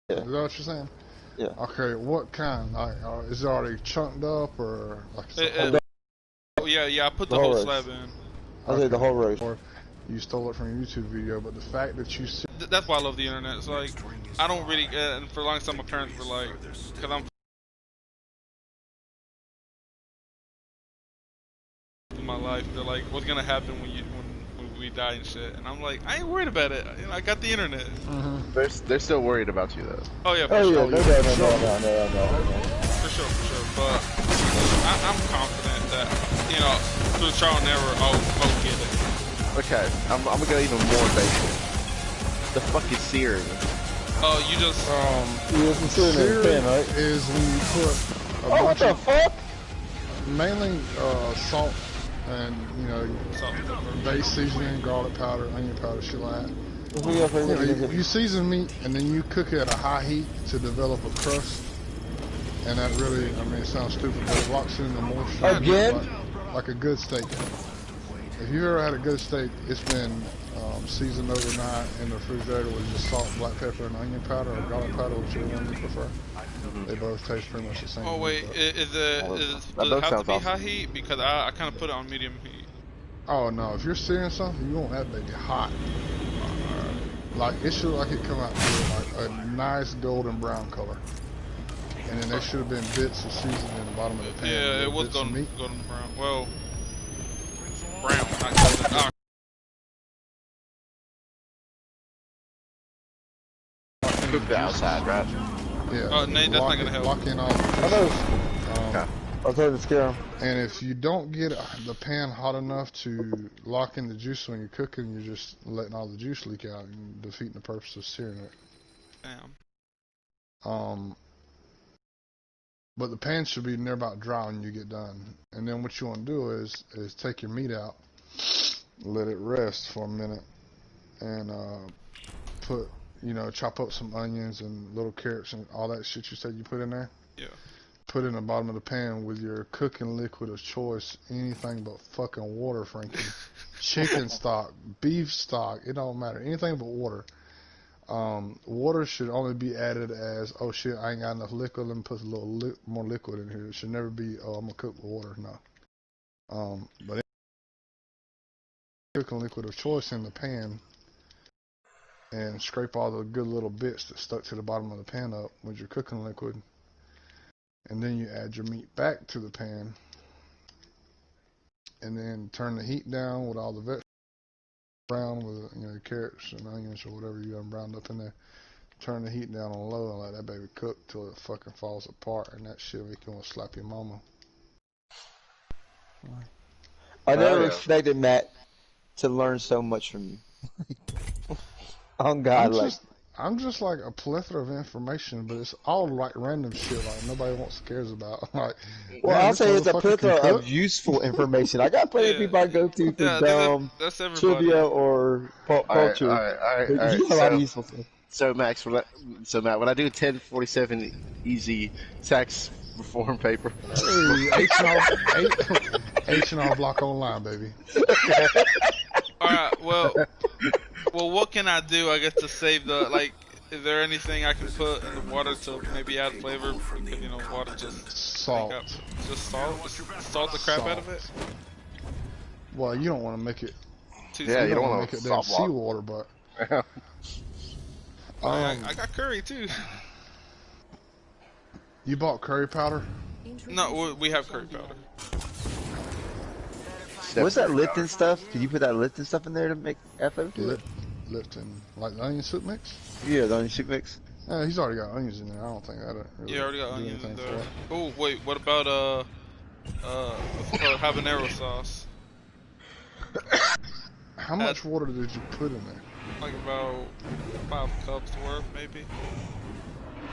Yeah. Is that what you're saying? Yeah. Okay, what kind? Like, is it already chunked up or like it's a whole? Yeah, I put the whole whole roast. slab in. I did the whole roast. Or you stole it from a YouTube video, but the fact that you That's why I love the internet. It's like, I don't really, and for a long time my parents were like, because I'm in my life, they're like, what's gonna happen when we die and shit? And I'm like, I ain't worried about it. You know, I got the internet. They're still worried about you though. Oh yeah, for Oh sure. yeah, no. For sure. But I'm confident that, you know, through trial and error, I'll get it. Okay, I'm gonna go even more basic. The fuck is searing? Oh, you just searing right? Is when you put a what the fuck? mainly salt and base seasoning, garlic powder, onion powder, shit like that. You season meat and then you cook it at a high heat to develop a crust, and that really, I mean, it sounds stupid, but it locks in the moisture. Again? Like a good steak. If you've ever had a good steak, it's been seasoned overnight in the refrigerator with just salt, black pepper, and onion powder, or garlic powder, whichever one you prefer. They both taste pretty much the same. Oh wait, does it have to be high heat? Because I kind of put it on medium heat. Oh no, if you're searing something, you want that baby hot. Like it should like it come out to like a nice golden brown color. And then there should have been bits of seasoning in the bottom of the pan. Yeah, it was golden brown. Well, brown, not golden. Cook the outside, right? Yeah. Oh, Nate, that's not gonna help. Lock in all Okay. I'll try to scare them. And if you don't get the pan hot enough to lock in the juice when you're cooking, you're just letting all the juice leak out and defeating the purpose of searing it. Damn. But the pan should be near about dry when you get done. And then what you want to do is take your meat out, let it rest for a minute, and put, chop up some onions and little carrots and all that shit you said you put in there. Yeah. Put it in the bottom of the pan with your cooking liquid of choice, anything but fucking water, Frankie. Chicken stock, beef stock, it don't matter, anything but water. Water should only be added as, oh shit, I ain't got enough liquid, let me put a little more liquid in here. It should never be, oh, I'm gonna cook with water, no. But cooking liquid of choice in the pan and scrape all the good little bits that stuck to the bottom of the pan up with your cooking liquid. And then you add your meat back to the pan, and then turn the heat down with all the vegetables brown with carrots and onions or whatever you got browned up in there. Turn the heat down on low and let that baby cook till it fucking falls apart, and that shit make you want to slap your mama. I never expected Matt to learn so much from you. Oh God, I'm just like a plethora of information, but it's all like random shit like nobody cares about. Like, well, I'll say it's a plethora of useful information. I got plenty of people I go to for dumb trivia or culture. All right. So Max, when I do 1047 easy tax reform paper, H&R Block online, baby. All right, well, what can I do? I guess to save the Is there anything I can put in the water to maybe add flavor? Because water just salt. Just salt. Just salt the crap out of it. Well, you don't want to make it. You don't want to make it damn seawater, but. I got curry too. You bought curry powder? No, we have curry powder. What's that Lipton stuff? Did you put that Lipton stuff in there to make flavor? Lipton, like the onion soup mix? Yeah, the onion soup mix. He's already got onions in there. I don't think that really. Yeah, already got onions in there. Oh wait, what about habanero sauce? How much water did you put in there? Like about 5 cups worth, maybe.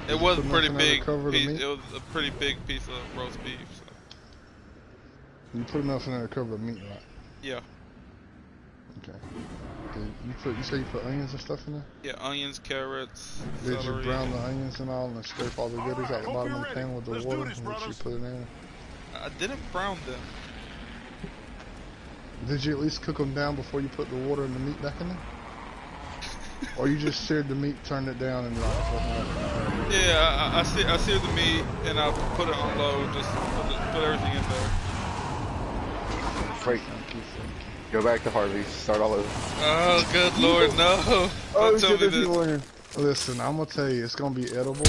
It was a pretty big piece. It was a pretty big piece of roast beef. So. You put enough in there to cover the meat, right? Yeah. Okay. You say you put onions and stuff in there? Yeah, onions, carrots, Did celery. you brown the onions and all and scrape all the goodies out the bottom of the pan with the water which you put in there? I didn't brown them. Did you at least cook them down before you put the water and the meat back in there? Or you just seared the meat, turned it down, and like. Yeah, I seared the meat and I put it on low, just put everything in there. Frank, go back to Harvey's, start all over. Oh, good lord, no! Don't tell me this. Listen, I'm gonna tell you, it's gonna be edible.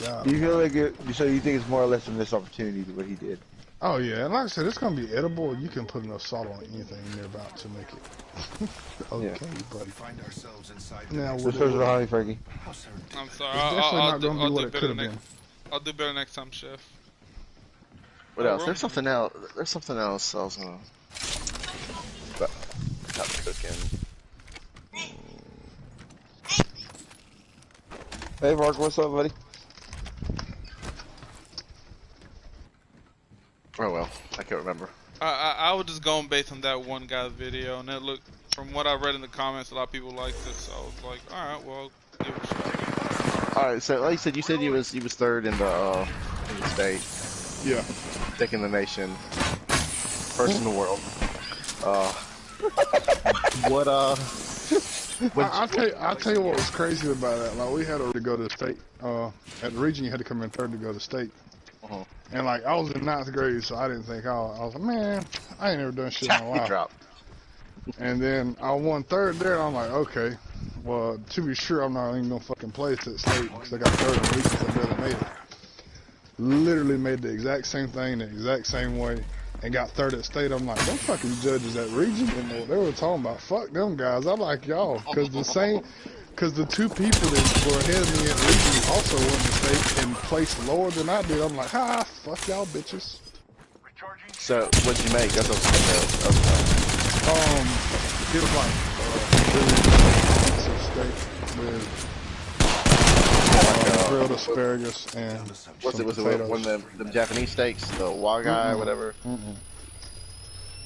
But do you feel like so you think it's more or less a missed opportunity to what he did? Oh yeah, and like I said, it's gonna be edible. You can put enough salt on anything you're about to make it. Okay, buddy. Now we're supposed to honey, Frankie. I'm sorry. I'll do better next time, chef. What else? There's something else. There's something else. I was gonna about cooking. Hey Mark, what's up, buddy? Oh well, I can't remember. I was just going based on that one guy's video, and it looked, from what I read in the comments, a lot of people liked it, so I was like, alright, well, give it a shot. Alright, so like you said he was third in the state. Yeah. Second in the nation. First in the world. I'll tell you what was crazy about that. Like, we had to go to the state. At the region, you had to come in third to go to state. And like, I was in 9th grade, so I didn't think I was like, man, I ain't never done shit in my life. Drop. And then I won third there, and I'm like, okay, well, to be sure, I'm not even gonna fucking play at state because I got third in the region, so I barely made it. Literally made the exact same thing, the exact same way, and got third at state. I'm like, them fucking judges at region, and they were talking about, fuck them guys, I like y'all, because the two people that were ahead of me at region also won the state and placed lower than I did. I'm like, ha, fuck y'all bitches. So, what'd you make? That's what it was like, steak with grilled asparagus and was it one of them Japanese steaks, the wagai, whatever?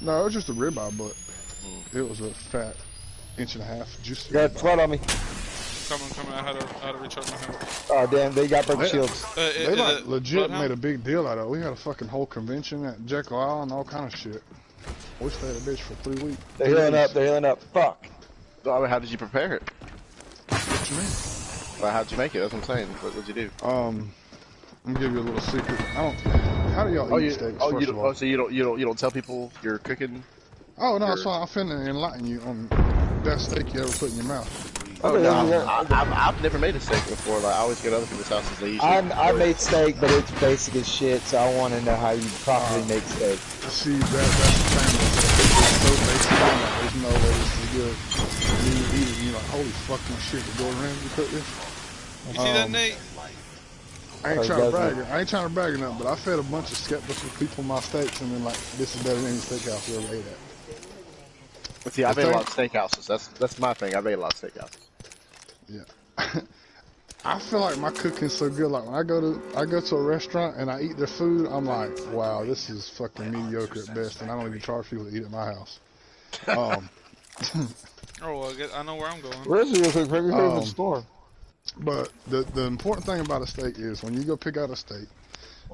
No, it was just a ribeye, but it was a fat 1.5 inch juicy. Yeah, flood on me. Coming, I had to recharge my hammer. Oh damn, they got purple shields. They like legit made a big deal out of it. We had a fucking whole convention at Jekyll Island, all kind of shit. We stayed at the bitch for 3 weeks. They're healing up, fuck. How did you prepare it? What you mean? Well, how'd you make it? That's what I'm saying. What'd you do? I'm gonna give you a little secret. How do y'all eat steaks? So you don't tell people you're cooking? Oh no, that's why I'm finna enlighten you on the best steak you ever put in your mouth. Oh no, I've never made a steak before. Like, I always go to other people's houses. They usually I made steak, but it's basic as shit. So I want to know how you properly make steak. See, that's the thing. It's so basic. There's no way this is good. And then you eat it, and you're like, holy fucking shit! Did Gordon Ramsay cook this? You see that, Nate? I ain't trying to brag enough, but I fed a bunch of skeptical people my steaks, and then like, this is better than any steakhouse we ever ate at. But see, I've ate a lot of steakhouses. That's my thing. I've ate a lot of steakhouses. Yeah. I feel like my cooking's so good. Like when I go to a restaurant and I eat their food, I'm like, wow, this is fucking mediocre at best, and I don't even charge people to eat at my house. Oh well, I know where I'm going. Where's your cook? Bring me to the store. But the important thing about a steak is when you go pick out a steak,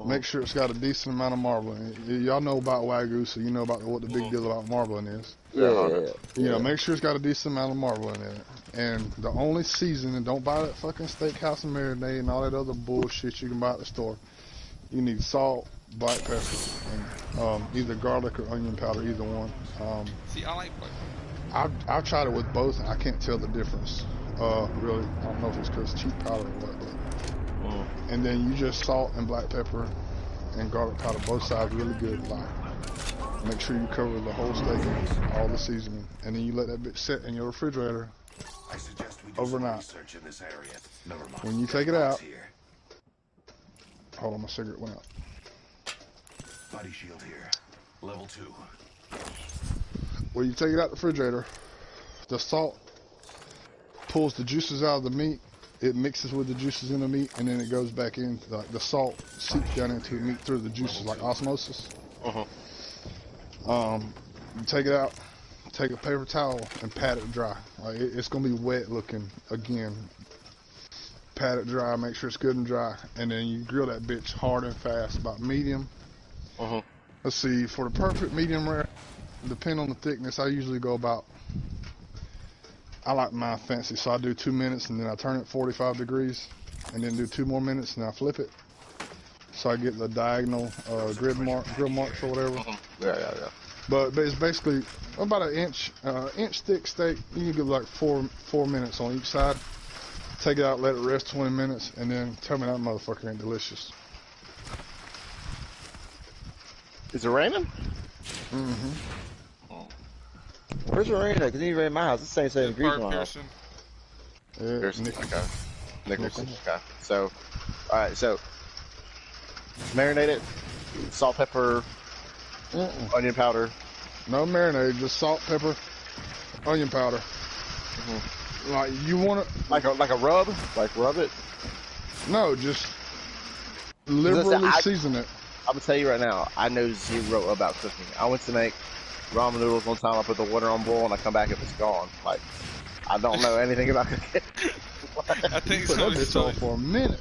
make sure it's got a decent amount of marbling. Y'all know about Wagyu, so you know about what the big deal about marbling is. Yeah. You know, make sure it's got a decent amount of marbling in it. And the only seasoning, don't buy that fucking steakhouse and marinade and all that other bullshit you can buy at the store. You need salt, black pepper, and either garlic or onion powder, either one. See, I like black pepper. I've tried it with both, and I can't tell the difference. Really, I don't know if it's because it's cheap powder or what. But. And then you just salt and black pepper and garlic powder both sides really good. Like, make sure you cover the whole steak and all the seasoning, and then you let that bitch sit in your refrigerator overnight. When you take it out, hold on, my cigarette went out. Body shield here, level 2. When you take it out the refrigerator, the salt pulls the juices out of the meat. It mixes with the juices in the meat, and then it goes back in. Like the salt seeps down into the meat through the juices, like osmosis. You take it out, take a paper towel, and pat it dry. Like it's gonna be wet looking again. Pat it dry, make sure it's good and dry, and then you grill that bitch hard and fast, about medium. Let's see, for the perfect medium rare, depending on the thickness, I usually go about, I like mine fancy, so I do 2 minutes and then I turn it 45 degrees and then do 2 more minutes and then I flip it. So I get the diagonal grill marks or whatever. Yeah. But it's basically about an inch thick steak. You can give like four minutes on each side. Take it out, let it rest 20 minutes, and then tell me that motherfucker ain't delicious. Is it raining? Mm-hmm. Where's Raina? Because he ran in my house. It's the same degrees in my house. Pearson. Okay. Nicholson. Okay. So, alright, so marinate it, salt, pepper, onion powder. No marinade, just salt, pepper, onion powder. Like you want it like a rub? Like rub it? No, just liberally season it. I'm gonna tell you right now, I know zero about cooking. I went to make ramen noodles one time. I put the water on boil and I come back and it's gone. Like I don't know anything about cooking. I think put that bitch on for a minute.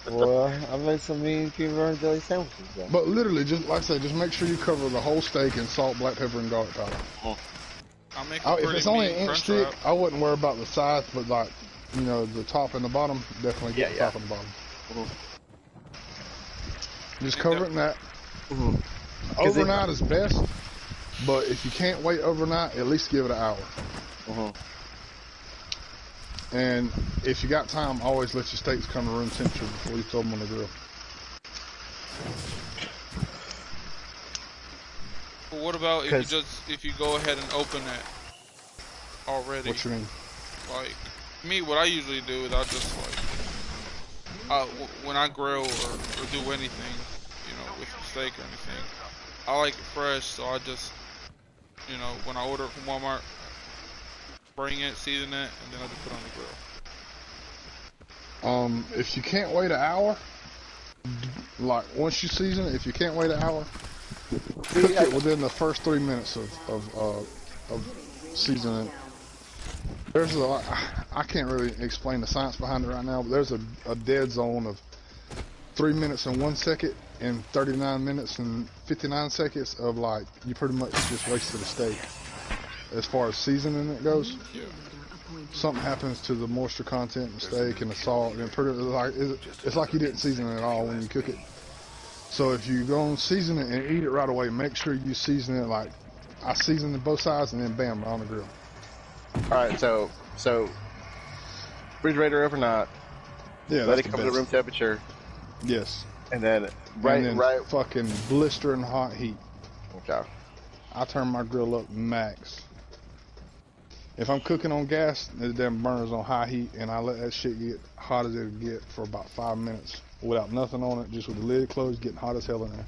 Well, I made some mean peanut butter and jelly sandwiches. Though. But literally, just like I said, just make sure you cover the whole steak in salt, black pepper, and garlic powder. If it's only an inch thick, I wouldn't worry about the size, but like, you know, the top and the bottom, definitely get the top and the bottom. Just cover it in that. Overnight is best, but if you can't wait overnight, at least give it an hour. And if you got time, always let your steaks come to room temperature before you throw them on the grill. But what about if you go ahead and open it already? What you mean? Like me, what I usually do is I just like when I grill or do anything, you know, with steak or anything, I like it fresh. So I just, you know, when I order it from Walmart, bring it, season it, and then I just put it on the grill. If you can't wait an hour, like once you season it, if you can't wait an hour, cook it within the first 3 minutes of seasoning. There's I can't really explain the science behind it right now, but there's a dead zone of 3 minutes and 1 second and 39 minutes and 59 seconds of like you pretty much just wasted a steak. As far as seasoning it goes, something happens to the moisture content in the steak and the salt, and it's like you didn't season it at all when you cook it. So if you go and season it and eat it right away, make sure you season it like I seasoned it both sides, and then bam, on the grill. All right, so refrigerator overnight. Yeah, let it come to room temperature. Yes. And then right fucking blistering hot heat. Okay. I turn my grill up max. If I'm cooking on gas, it then burns on high heat, and I let that shit get hot as it'll get for about 5 minutes without nothing on it, just with the lid closed, getting hot as hell in there.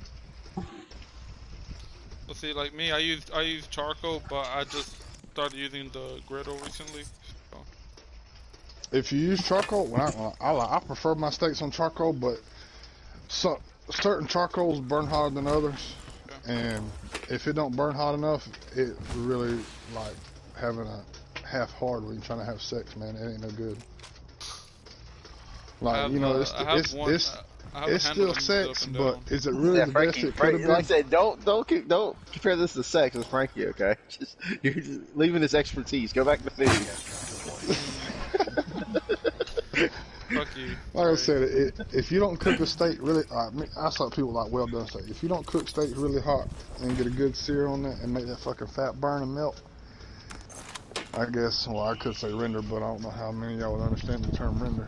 Well, see, like me, I use charcoal, but I just started using the griddle recently. So. If you use charcoal, I prefer my steaks on charcoal, but certain charcoals burn hotter than others, and if it don't burn hot enough, it really like having a half hard when you're trying to have sex, man. It ain't no good. Like you know, it's still sex, but is it really the best it could have been? Like I said, don't compare this to sex with Frankie, okay? You're just leaving his expertise. Go back to food. Fuck you. Like I said, if you don't cook a steak really, I saw people like well done steak. If you don't cook steak really hot and get a good sear on that and make that fucking fat burn and melt, I guess, well, I could say render, but I don't know how many of y'all would understand the term render.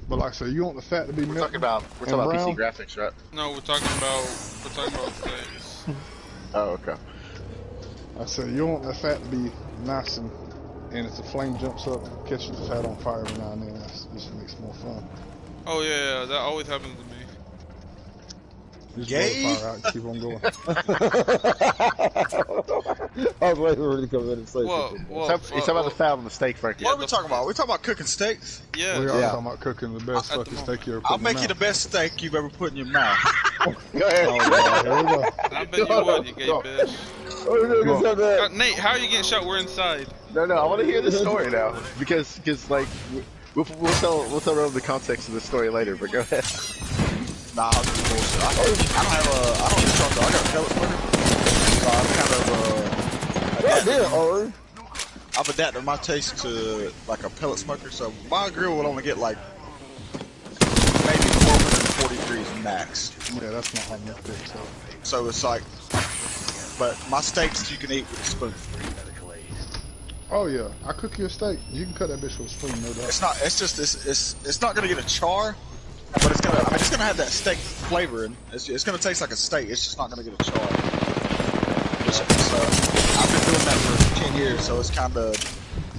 But like I said, you want the fat to be melted. We're talking about PC graphics, right? No, we're talking about steaks. Oh, okay. I said you want the fat to be nice and if the flame jumps up, catches the fat on fire every now and then. That just makes it more fun. Oh yeah, that always happens to me. Just blow the fire out and keep on going. I was waiting for him to come in and say something. You're talking about the fat on the steak, Frankie. What are we talking about? We're talking about cooking steaks? Yeah. We are talking about cooking the best fucking steak you ever put I'll in your make you the best steak you've ever put in your mouth. Go ahead. Oh, yeah, here we go. I bet you would, you gay bitch. Nate, how are you getting shot? We're inside. No, I want to hear this story now because like we'll tell Rob the context of the story later. But go ahead. Nah, I'm just bullshit. I don't have a charcoal. I got a pellet smoker. So I'm kind of I've adapted my taste to like a pellet smoker. So my grill will only get like maybe 440 degrees max. Yeah, that's not hot enough thick, so it's like, but my steaks you can eat with a spoon. Oh yeah, I cook you a steak. You can cut that bitch with a spoon, no doubt. It's not. It's just. It's not gonna get a char, but it's gonna. I mean, it's gonna have that steak flavor, and it's gonna taste like a steak. It's just not gonna get a char. So I've been doing that for 10 years, so it's kind of.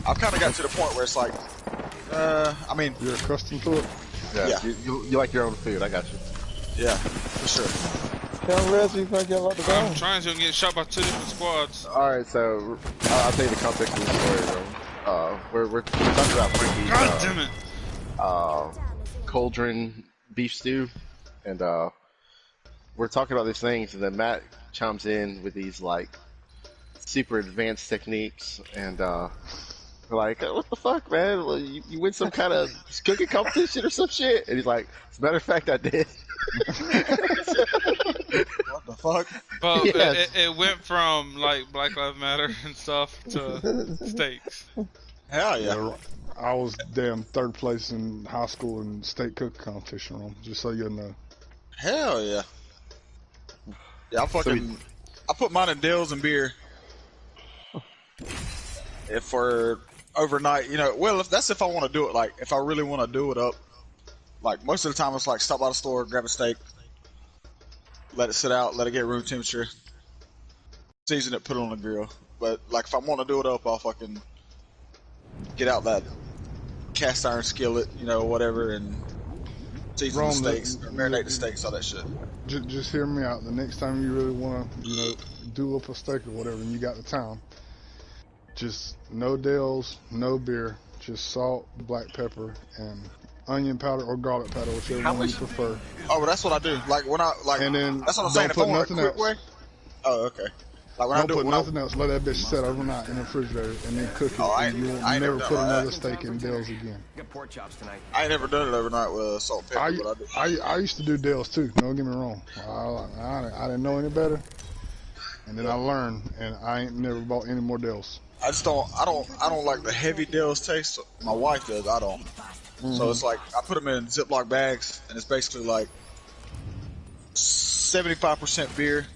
I've kind of got to the point where it's like. I mean. You're accustomed to it. Yeah. You like your own food. I got you. Yeah, for sure. I'm trying to get shot by 2 different squads. Alright, so I'll tell you the context of the story, bro. We're talking about Frankie's God damn it. cauldron beef stew, and we're talking about these things, and then Matt chimes in with these like super advanced techniques, and we're like, what the fuck, man? You win some kind of cooking competition or some shit? And he's like, as a matter of fact, I did. What the fuck? But Yes. it went from like Black Lives Matter and stuff to steaks. Hell yeah. I was damn 3rd place in high school in state cooking competition room, just so you know. Hell yeah. Yeah, I put mine in Dales and beer. If for overnight, you know, well, if I want to do it, like, if I really want to do it up, like, most of the time it's like, stop by the store, grab a steak, let it sit out, let it get room temperature, season it, put it on the grill. But, like, if I want to do it up, I'll fucking get out that cast iron skillet, you know, whatever, and season the steaks, or marinate the steaks, all that shit. Just hear me out. The next time you really want to, you know, do up a steak or whatever, and you got the time, just no Dales, no beer, just salt, black pepper, and onion powder or garlic powder, whichever one you prefer. Oh, but that's what I do. Like when I and then that's what I'm saying. If I want a quick way. Oh, okay. Like when don't put nothing else. Let that bitch set overnight in the refrigerator and then cook it. And you won't never put another steak in Dales again. Got pork chops tonight. I ain't never done it overnight with salt and pepper, but I do. I used to do Dales too. Don't get me wrong. I didn't know any better, and then I learned, and I ain't never bought any more Dales. I just don't. I don't like the heavy Dales taste. My wife does. I don't. So it's like I put them in Ziploc bags, and it's basically like 75% beer,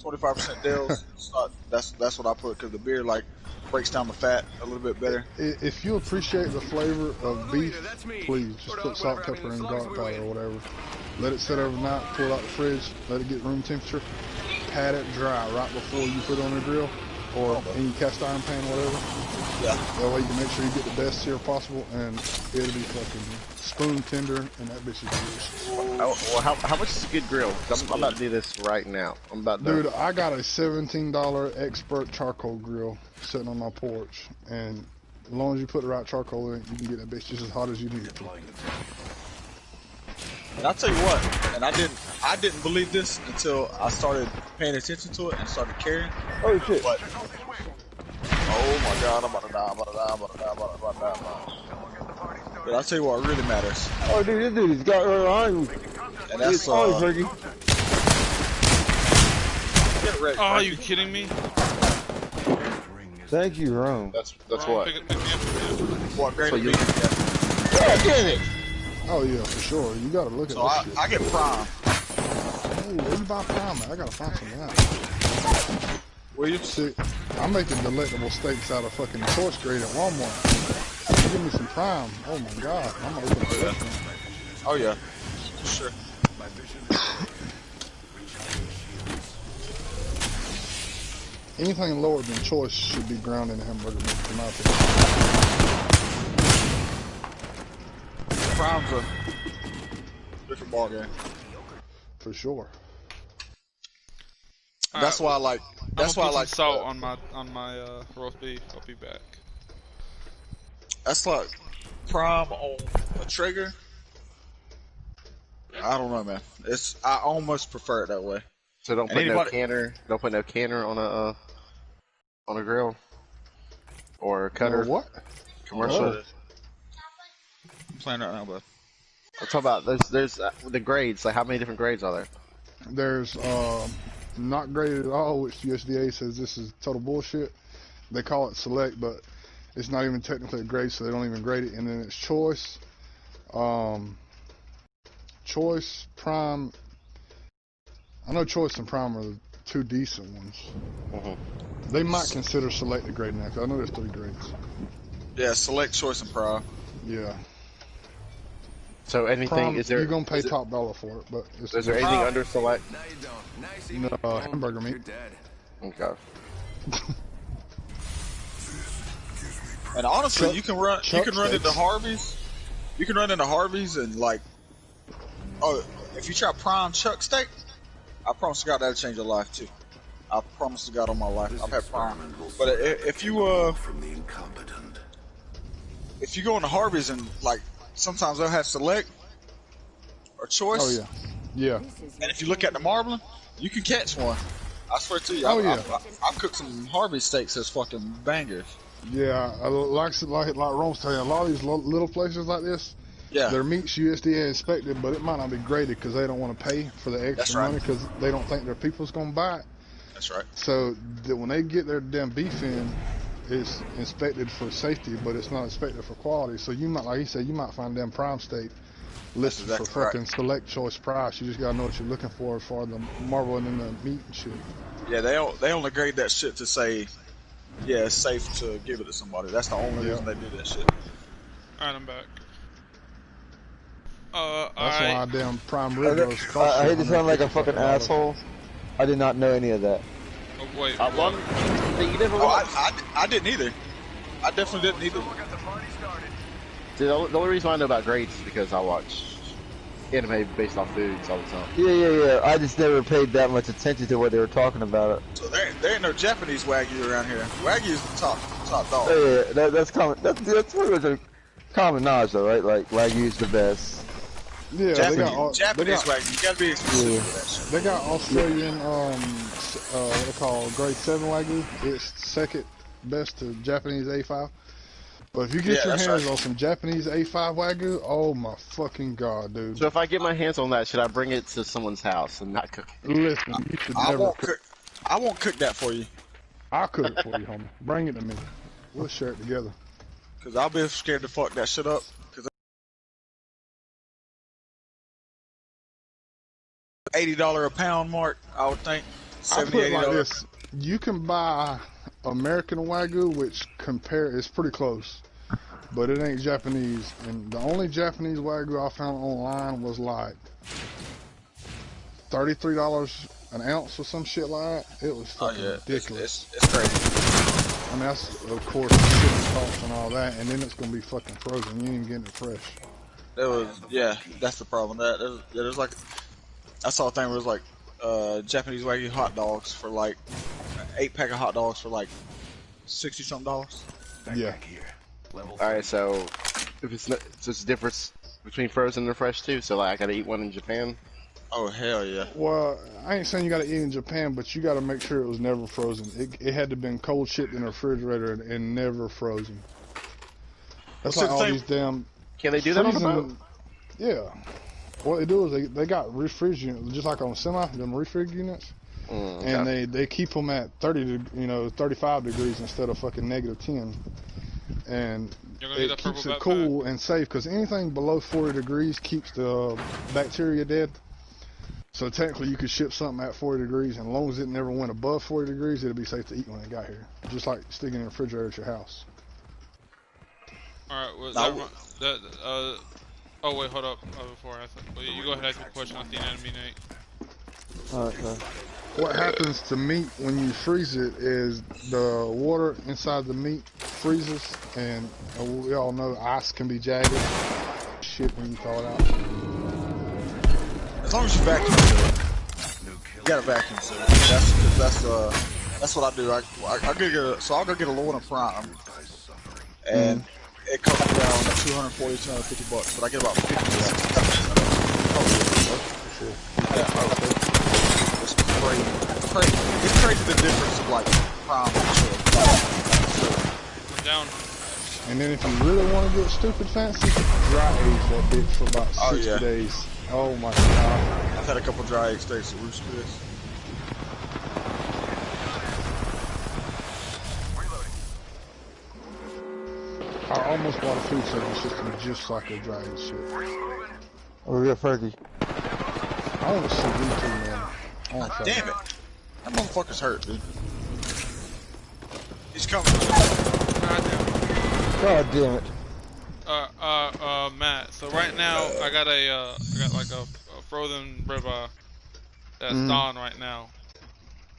25% Dales. It's not, that's what I put, because the beer like breaks down the fat a little bit better. If you appreciate the flavor of beef, please just put salt, pepper, and garlic powder or whatever. Let it sit overnight. Pull it out the fridge. Let it get room temperature. Pat it dry right before you put it on the grill or any cast iron pan, whatever. Yeah. That way you can make sure you get the best sear possible, and it'll be fucking spoon tender, and that bitch is delicious. Well, how much is a good grill? I'm about to do this right now. I'm about to. Dude, I got a $17 expert charcoal grill sitting on my porch, and as long as you put the right charcoal in it, you can get that bitch just as hot as you need it to. And I'll tell you what, and I didn't believe this until I started paying attention to it and started caring. Oh shit. But, oh my god, I'm about to die. But I'll tell you what really matters. Oh dude, this dude's got her on. And that's Fergie. Get ready. Oh, are you kidding me? Thank you, Rome. That's Rome, what. pick me up again. What great So you- God damn it! Oh yeah, for sure. You gotta look at So this shit. I get prime. Ooh, where you buy prime at? I gotta find some of that. Will you? See, I'm making delectable steaks out of fucking torch grade at Walmart. Give me some prime. Oh my god, I'm gonna open a restaurant. Oh yeah, for sure. Anything lower than choice should be ground in a hamburger meat, in my opinion. Prime's a different ballgame. For sure. That's why I like. That's I'm why I gonna like put some salt on my roast beef. I'll be back. That's like prime on a Traeger. I don't know, man. I almost prefer it that way. So don't And put no anybody- canner. Don't put no canner on a grill or a cutter. Or what? Commercial. I'm playing right now, bud. I'm talking about there's the grades. Like, how many different grades are there? There's not graded at all, which USDA says this is total bullshit. They call it select, but it's not even technically a grade, so they don't even grade it. And then it's choice, choice, prime. I know choice and prime are the two decent ones. They might consider select a grade now, because I know there's 3 grades. Yeah, select, choice, and prime. Yeah. So anything, Prime, is there? You're gonna pay top dollar for it, but is there anything under select? No, hamburger meat. Okay. And honestly, you can run into Harvey's. You can run into Harvey's and like, oh, if you try prime chuck steak, I promise to God that'll change your life too. I promise to God on my life, I've had prime. But if you go into Harvey's and like, sometimes they'll have select or choice. Oh yeah, yeah. And if you look at the marbling, you can catch one. I swear to you. Oh yeah. I've cooked some Harvey steaks as fucking bangers. Yeah, like Rome's telling you, a lot of these little places like this, yeah, their meat's USDA inspected, but it might not be graded because they don't want to pay for the extra money because they don't think their people's gonna buy it. That's right. So when they get their damn beef in, it's inspected for safety, but it's not inspected for quality. So you might, like he said, you might find damn prime steak listed for fucking select choice price. You just gotta know what you're looking for as far as the marbling and the meat and shit. Yeah, they only grade that shit to say, yeah, it's safe to give it to somebody. That's the only reason they do that shit. Alright, I'm back. That's why damn prime rib roast cost I hate to sound like a fucking asshole. I did not know any of that. Oh wait. You never watched? I didn't either. I definitely didn't either. The only reason I know about grades is because I watch anime based off foods all the time. Yeah. I just never paid that much attention to what they were talking about. So there ain't no Japanese Wagyu around here. Wagyu is the top dog. Yeah, that's common. That's pretty much a common knowledge, though, right? Like Wagyu is the best. Yeah, Japanese Wagyu. You gotta be exclusive for that shit. They got Australian, what they call grade 7 Wagyu. It's second best to Japanese A5. But if you get your hands on some Japanese A5 Wagyu, oh my fucking god, dude. So if I get my hands on that, should I bring it to someone's house and not cook it? Listen, you should never cook. I won't cook that for you. I'll cook it for you, homie. Bring it to me. We'll share it together. Cause I'll be scared to fuck that shit up. Cause $80 a pound mark, I would think. I put it like this: you can buy American Wagyu, which is pretty close, but it ain't Japanese. And the only Japanese Wagyu I found online was like $33 an ounce or some shit like that. It was fucking ridiculous. It's crazy. I mean, that's of course shipping costs and all that, and then it's gonna be fucking frozen. You ain't even getting it fresh. That's the problem. There's like, I saw a thing where it was like Japanese Wagyu hot dogs for like 8-pack of hot dogs for like $60-something. Yeah. Alright, so if it's a difference between frozen and fresh too. So like I gotta eat one in Japan. Oh hell yeah. Well, I ain't saying you gotta eat in Japan, but you gotta make sure it was never frozen. It had to have been cold shipped in a refrigerator and never frozen. That's like all these damn. Can they do that on the boat? Yeah. What they do is they got refrigerator units, just like on semi, them refrig units, and they keep them at 35 degrees instead of fucking -10, and it keeps it cool and safe. Because anything below 40 degrees keeps the bacteria dead. So technically, you could ship something at 40 degrees, and as long as it never went above 40 degrees, it'll be safe to eat when it got here. Just like sticking in a refrigerator at your house. Alright, oh wait, hold up. Before I you go ahead and ask your question on the enemy, Nate. Okay. What happens to meat when you freeze it is the water inside the meat freezes, and we all know ice can be jagged. Shit when you thaw it out. As long as you vacuum it, you gotta vacuum it. That's what I do. I'll go get a load of prime, and it comes around $240, $250, but I get about 50 to 60. It's crazy the difference of like prime and shit. I'm down. And then if you really want to get stupid fancy, dry age that bitch for about 60 days. Oh my god. I've had a couple dry egg steaks at Roost Chris. I almost bought a food service system just like a dry age shit. Oh, we got Fergie. I want to see YouTube, man. Damn it. That motherfucker's hurt, dude. He's coming. God damn it. Matt. So right now I got like a frozen ribeye that's thawing right now.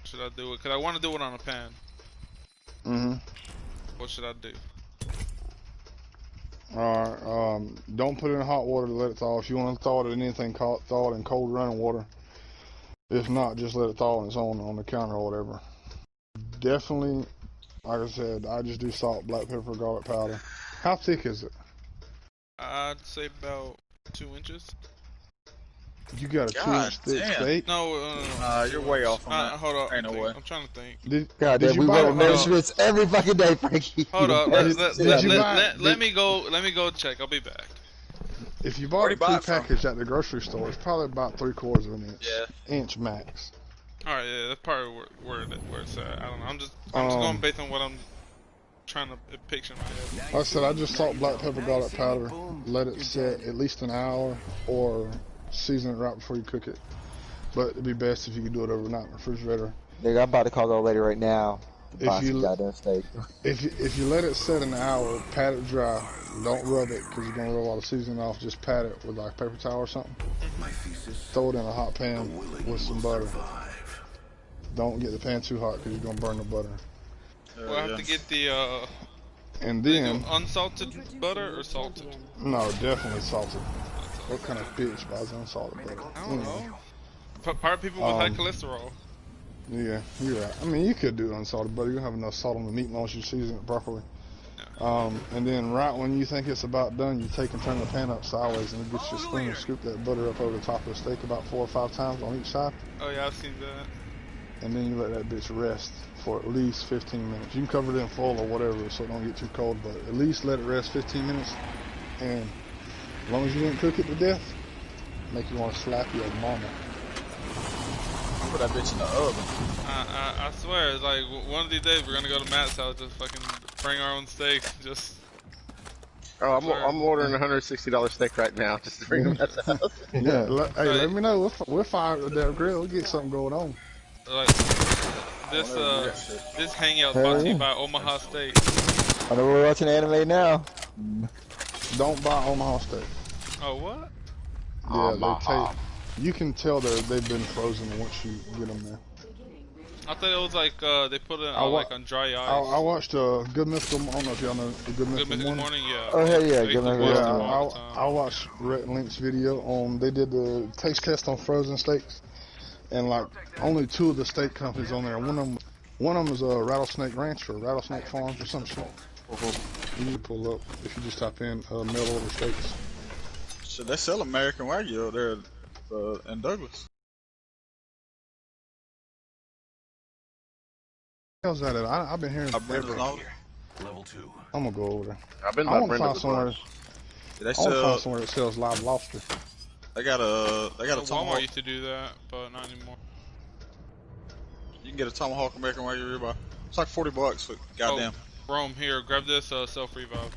Should I do it? Cause I want to do it on a pan. What should I do? Alright, don't put it in hot water to let it thaw. If you want to thaw it in anything, thaw it in cold running water. If not, just let it thaw on its own on the counter or whatever. Definitely, like I said, I just do salt, black pepper, garlic powder. How thick is it? I'd say about 2 inches. You got a 2-inch thick steak? No, you're way off on that. Hold up. Ain't no way. I'm trying to think. Did you we buy want measurements every fucking day, Frankie. Hold up. Let me go check. I'll be back. If you bought a pre-packaged at the grocery store, it's probably about 3/4 of an inch. Yeah. Inch max. Alright, yeah, that's probably where it's at. I don't know. I'm just going based on what I'm trying to picture in my head. Like I said, I just salt, black pepper, garlic powder, let it set at least an hour, or season it right before you cook it. But it'd be best if you could do it overnight in the refrigerator. Nigga, I'm about to call the old lady right now. If you let it set an hour, pat it dry. Don't rub it because you're gonna rub all the seasoning off. Just pat it with like a paper towel or something. Throw it in a hot pan with some butter. Don't get the pan too hot because you're gonna burn the butter. Well, I have to get the and then unsalted butter or salted? No, definitely salted. What kind of bitch buys unsalted butter? I don't know. Part of people with high cholesterol. Yeah, you're right. I mean, you could do unsalted butter. You don't have enough salt on the meat as long as you season it properly. And then right when you think it's about done, you take and turn the pan up sideways and get your spoon and scoop that butter up over the top of the steak about 4 or 5 times on each side. Oh yeah, I've seen that. And then you let that bitch rest for at least 15 minutes. You can cover it in foil or whatever so it don't get too cold, but at least let it rest 15 minutes. And as long as you didn't cook it to death, make you want to slap your mama. Put that bitch in the oven. I swear, it's like one of these days we're gonna go to Matt's house, just fucking bring our own steak, just. Oh, I'm ordering a $160 steak right now, just to bring them at the house. Yeah, let me know. We'll fire the damn grill. We'll get something going on. Like this hangout brought to you by Omaha Steak. I know we're watching anime now. Don't buy Omaha Steak. Oh what? Yeah, they take. You can tell they've been frozen once you get them there. I thought it was like they put it like on dry ice. I watched Good Mythical. I don't know if y'all know Good Mythical Morning. Yeah. Oh hell yeah, Good Mythical. Yeah, I watched Rhett and Link's video on. They did the taste test on frozen steaks, and like only 2 of the steak companies on there. One of them is a Rattlesnake Ranch or Rattlesnake Farms or some shit. You can pull up if you just type in mail order steaks. So they sell American Wagyu out there in Douglas. How's that? I've been hearing. Level 2. I'm gonna go over there. I want to find somewhere. They find somewhere that sells live lobster. They got a Walmart used to do that, but not anymore. You can get a tomahawk American Wagyu ribeye. It's like $40 for goddamn. Rome, here, grab this self revive.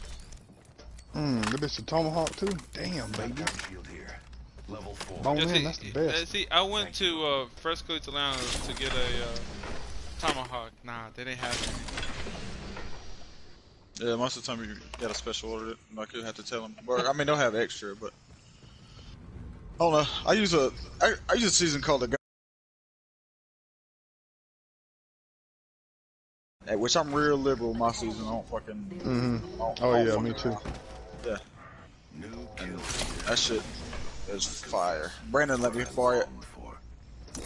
That bitch a tomahawk too. Damn, baby. Level 4. Bone in, that's the best. See, I went to Fresco Italiano to get a tomahawk. Nah, they didn't have it. Yeah, most of the time you got a special order. Like you have to tell them. Or, I mean, they'll have extra, but I don't know. I use a season called the. Which I'm real liberal with my season. I don't fucking. Me too. Yeah. That shit is fire. Brandon let me borrow it. He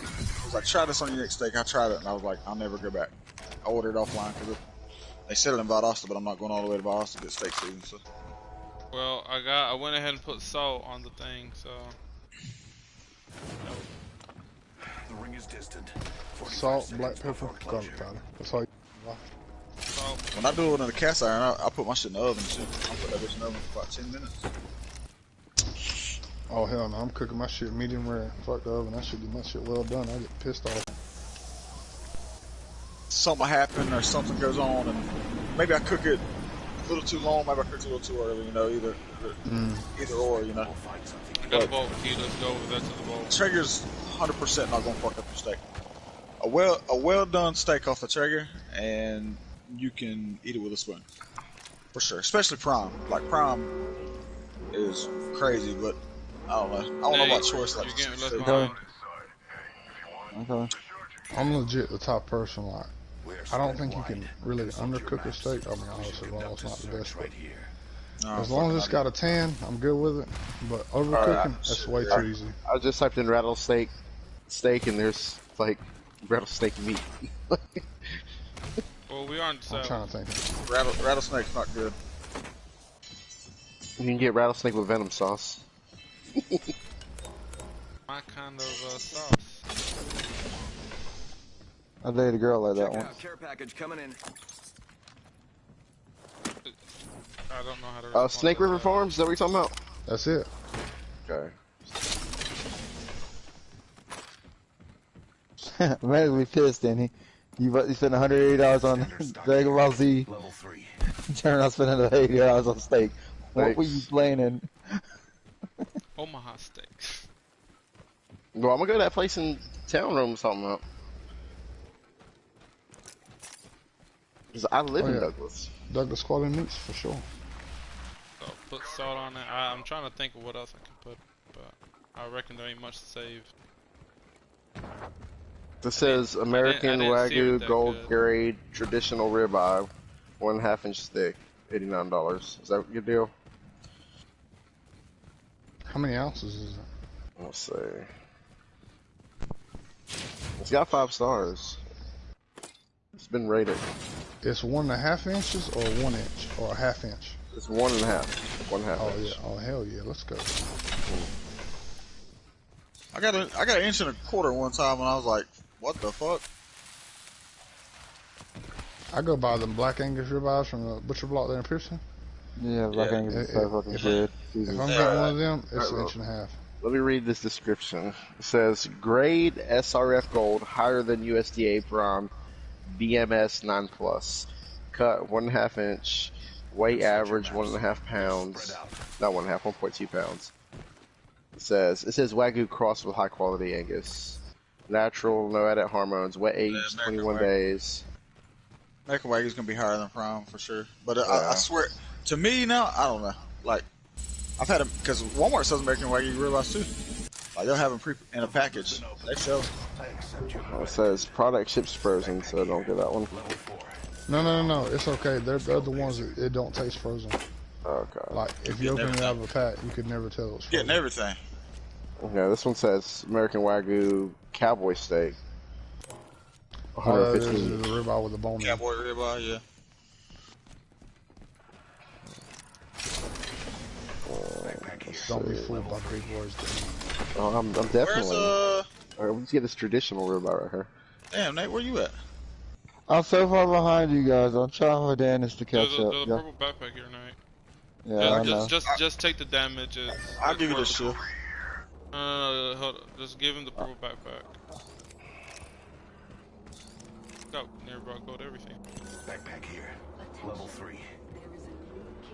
was like, try this on your next steak. I tried it and I was like, I'll never go back. I ordered it offline because they sell it in Valdosta, but I'm not going all the way to Valdosta to get steak season. So. Well, I went ahead and put salt on the thing, so. The ring is distant. Salt, black pepper, garlic powder. That's all you Salt, When I do it in the cast iron, I put my shit in the oven too. I put that bitch in the oven for about 10 minutes. Oh hell no, I'm cooking my shit medium rare. Fuck the oven, I should get my shit well done. I get pissed off. Something happen or something goes on, and maybe I cook it a little too long, maybe I cook it a little too early. You know, either or. You know. I got a bowl key. Let's go over that to the bowl. Traeger's 100% not gonna fuck up your steak. A well done steak off the Traeger, and you can eat it with a spoon for sure. Especially prime. Like prime is crazy, but I don't know. I don't know about choice. Like you're getting left behind. Okay. I'm legit the top person. Like, I don't think you can really undercook a steak. I mean, obviously, raw is not the best, but as long as it's got a tan, I'm good with it. But overcooking, that's way too easy. I just typed in rattlesnake steak, and there's like rattlesnake meat. Well, we aren't. I'm trying to think. Rattlesnake's not good. You can get rattlesnake with venom sauce. My kind of sauce. I dated a girl like that once. Care package coming in. I don't know how to. Snake River Farms. Is that what you're talking about? That's it. Okay. Imagine we pissed, didn't he? You spent $180 on Dragon Ball Z. Level 3. Turn around spending another $80 on steak. What were you playing in? Omaha steak. Well, I'm gonna go to that place in town room or something up. Cause I live in Douglas. Douglas Quality Meats for sure. So put salt on it. I'm trying to think of what else I can put, but I reckon there ain't much to save. This says American Wagyu Gold Grade Traditional Ribeye, 1.5 inch thick, $89. Is that a good deal? How many ounces is it? Let's see. It's got 5 stars. It's been rated. It's 1.5 inches or 1 inch or a half inch? It's 1.5. 1.5 Oh inch. yeah. Oh hell yeah. Let's go. I got an inch and a quarter one time, and I was like, "What the fuck?" I go buy them Black Angus ribeyes from the butcher block there in Pearson. Yeah, Black Angus is so fucking good. If I'm getting one of them, it's an inch and a half. Let me read this description. It says, grade SRF Gold, higher than USDA Prime, BMS 9+. Cut 1.5 inch, weight average 1.5 pounds, not 1.5, 1.2 pounds. It says Wagyu crossed with high quality Angus. Natural, no added hormones, wet aged 21 days. American Wagyu's gonna be higher than Prime for sure. But I swear, to me now, I don't know. Like, I've had them because Walmart sells American Wagyu ribeyes too. Like they'll have them in a package. They sell. It says product ships frozen, so don't get that one. No. It's okay. They're the ones that it don't taste frozen. Okay. Like if you open it out of a pack, you could never tell it's frozen. Getting everything. Okay, this one says American Wagyu Cowboy Steak. There's 115. the ribeye with the bone in. Cowboy ribeye, yeah. Don't be fooled by big words. Oh, I'm definitely. Where's Alright, let's get this traditional ribeye right here. Damn, Nate, where you at? I'm so far behind you guys. I'm trying my damnedest to catch There's up. a purple backpack here, Nate. Yeah, I know. Just take the damage. I'll give you this shit. Hold on. Just give him the purple backpack. Go, near bro, go to everything. Backpack here. Level 3.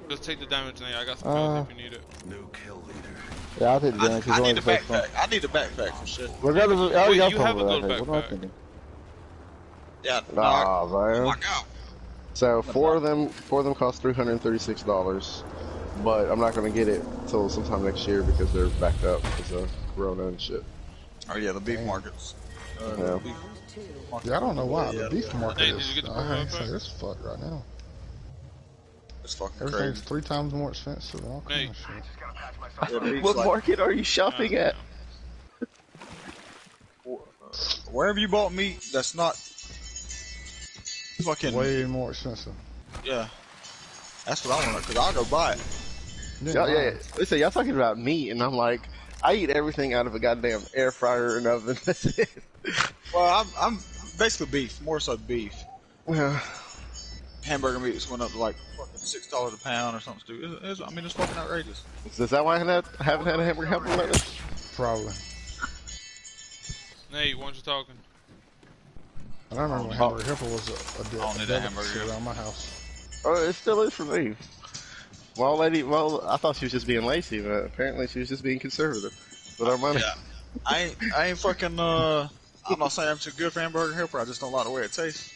Just take the damage, Nate. I got some pills if you need it. New kill leader. Yeah, I'll take the damage. I need a backpack. I need a backpack for sure. Regardless, I already got you have a purple good backpack. What am I backpack. thinking? Yeah. Nah, man. Oh my god. So four of them cost $336, but I'm not gonna get it until sometime next year because they're backed up because of Corona and shit. Oh yeah, the beef markets. Yeah. Yeah, I don't know why the beef market Hey, did is. you get the I purple ain't backpack? say this fuck right now. It's fucking Everything's crazy. 3 times more expensive. All kind of shit. Yeah, beef's What like- market are you shopping at? Wherever you bought meat, that's not fucking. Way more expensive. Yeah. That's what I want because I'll go buy it. Yeah. Listen, y'all talking about meat, and I'm like, I eat everything out of a goddamn air fryer and oven. That's it. Well, I'm basically beef, more so beef. Yeah. hamburger meats went up to like fucking $6 a pound or something stupid. I mean, it's fucking outrageous. Is that why I haven't had a hamburger helper lately? Probably. Nate, why aren't you talking? I don't remember when hamburger helper was I don't need that hamburger around my house. Oh, it still is for me. Well, I thought she was just being lazy, but apparently she was just being conservative with our money. Yeah. I ain't fucking, I'm not saying I'm too good for hamburger helper, I just don't like the way it tastes.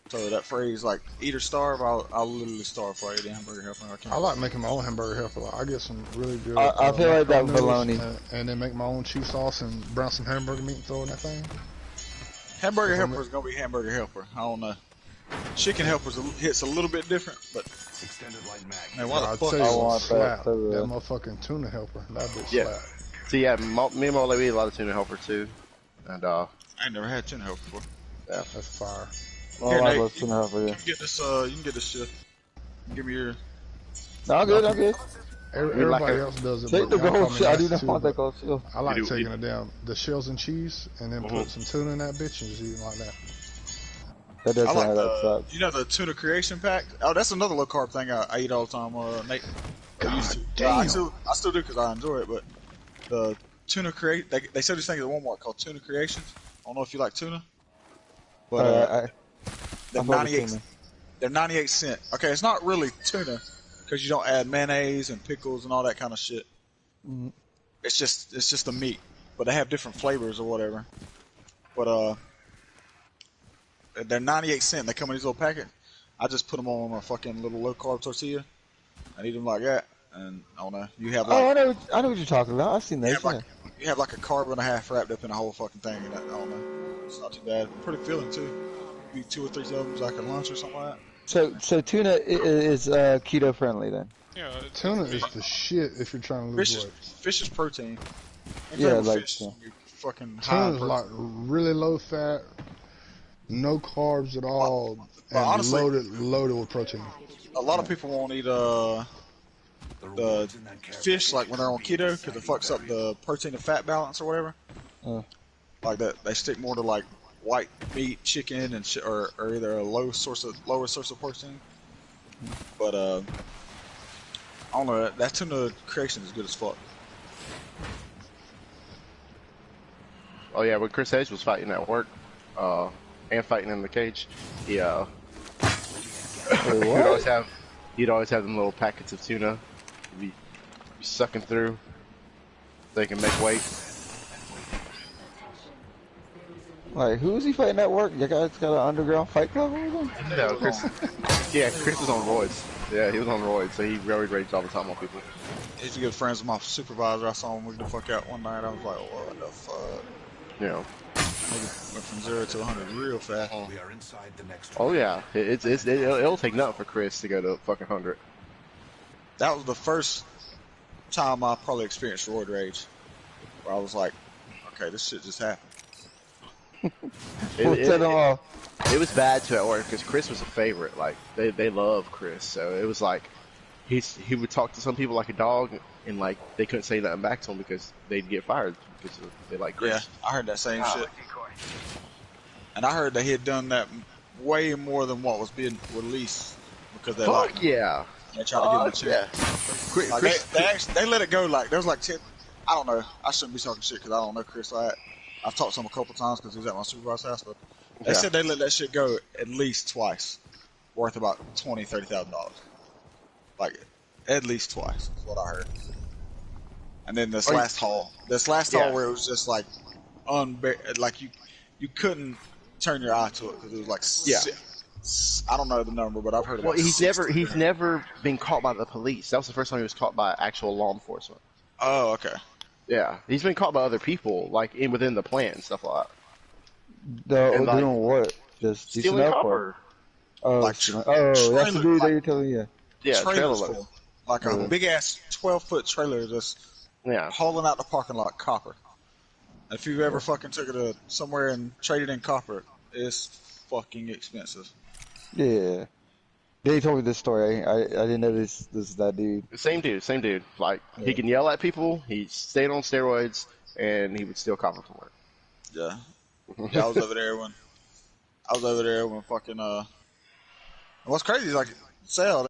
So that phrase, like, eat or starve, I'll literally starve for eating hamburger helper. I like making my own hamburger helper. Like, I get some really good. I feel like that bologna. And then make my own cheese sauce and brown some hamburger meat and throw in that thing. Hamburger helper is gonna be hamburger helper. I don't know. Chicken helper hits a little bit different, but Extended light mag. man, why the fuck? I want that that motherfucking tuna helper. That bitch slap. So yeah, me and Molly, we eat a lot of tuna helper too, and I ain't never had tuna helper before. yeah, That's fire. Here, Nate, love tuna helper. you can get this. You can get this shit. Give me your. No, I'm good. Everybody else does it. Take but the y'all gold call me shell. I do nasty not too, want but that gold shell. I like You do- taking it down the shells and cheese, and then put some tuna in that bitch and just eating like that. That does I like have that the. sucks. You know the tuna creation pack. Oh, that's another low carb thing I eat all the time. Nate. I used to. damn. I still do because I enjoy it. But the tuna create. They sell these things at Walmart called tuna creations. I don't know if you like tuna. But they're I fuck with 98. tuna. They're 98 cents. Okay, it's not really tuna because you don't add mayonnaise and pickles and all that kind of shit. Mhm. It's just the meat, but they have different flavors or whatever. But they're 98 cents. They come in these little packets. I just put them on a fucking little low carb tortilla. I eat them like that, and I don't know. You have like I know what you're talking about. I've seen you those. have like a carb and a half wrapped up in a whole fucking thing, and I don't know. It's not too bad. Pretty filling too. You eat 2 or 3 of them like a lunch or something like that. So tuna is keto friendly then? Yeah, Tuna is the shit if you're trying to lose weight. Fish is protein. Yeah, Anything with like, fish, yeah. you fucking high Tuna is like really low fat, no carbs at all, and honestly- loaded with protein. A lot of people won't eat the fish like when they're on keto because it fucks up the protein to fat balance or whatever. Like that, they stick more to like white meat, chicken, and or either a lower source of protein. But I don't know. That tuna creation is good as fuck. oh yeah, when Chris Hedge was fighting at work, and fighting in the cage, he he'd always have them little packets of tuna, be sucking through, so they can make weight. Like, who is he fighting at work? Your guy's got an underground fight club over there? No, Chris. Yeah, Chris was on roids. Yeah, he was on roids, so he roid raged all the time on people. He's good friends with my supervisor. I saw him wig the fuck out one night. I was like, what the fuck? You know. Nigga went from 0 to 100 real fast. We are inside the next. Oh yeah, it'll take nothing for Chris to go to fucking 100. That was the first time I probably experienced roid rage, where I was like, okay, this shit just happened. It was bad too at work because Chris was a favorite. Like they love Chris, so it was like he would talk to some people like a dog, and like they couldn't say nothing back to him because they'd get fired because they like Chris. Yeah, I heard that same shit. And I heard that he had done that way more than what was being released because they Fuck like yeah. they tried to give him a chance. Like, they let it go. Like there was like 10. I don't know. I shouldn't be talking shit because I don't know Chris. I've talked to him a couple times because he was at my supervisor's house, but they said they let that shit go at least twice, worth about $20,000-$30,000. Like at least twice is what I heard. And then this last haul where it was just like like you couldn't turn your eye to it because it was like I don't know the number, but I've heard about. Well, he's never been caught by the police. That was the first time he was caught by actual law enforcement. Oh, okay. Yeah, he's been caught by other people, like within the plant and stuff like Doing like, what? Just stealing decent copper. Oh, Like that's the dude that you're telling me. Yeah, trailers trailer. full. Like a big ass 12-foot trailer just hauling out the parking lot copper. If you've ever fucking took it to somewhere and traded in copper, it's fucking expensive. Yeah. They told me this story. I didn't know this is that dude. Same dude. Like he can yell at people. He stayed on steroids, and he would steal copper from work. Yeah. I was over there when fucking What's crazy is like, sale,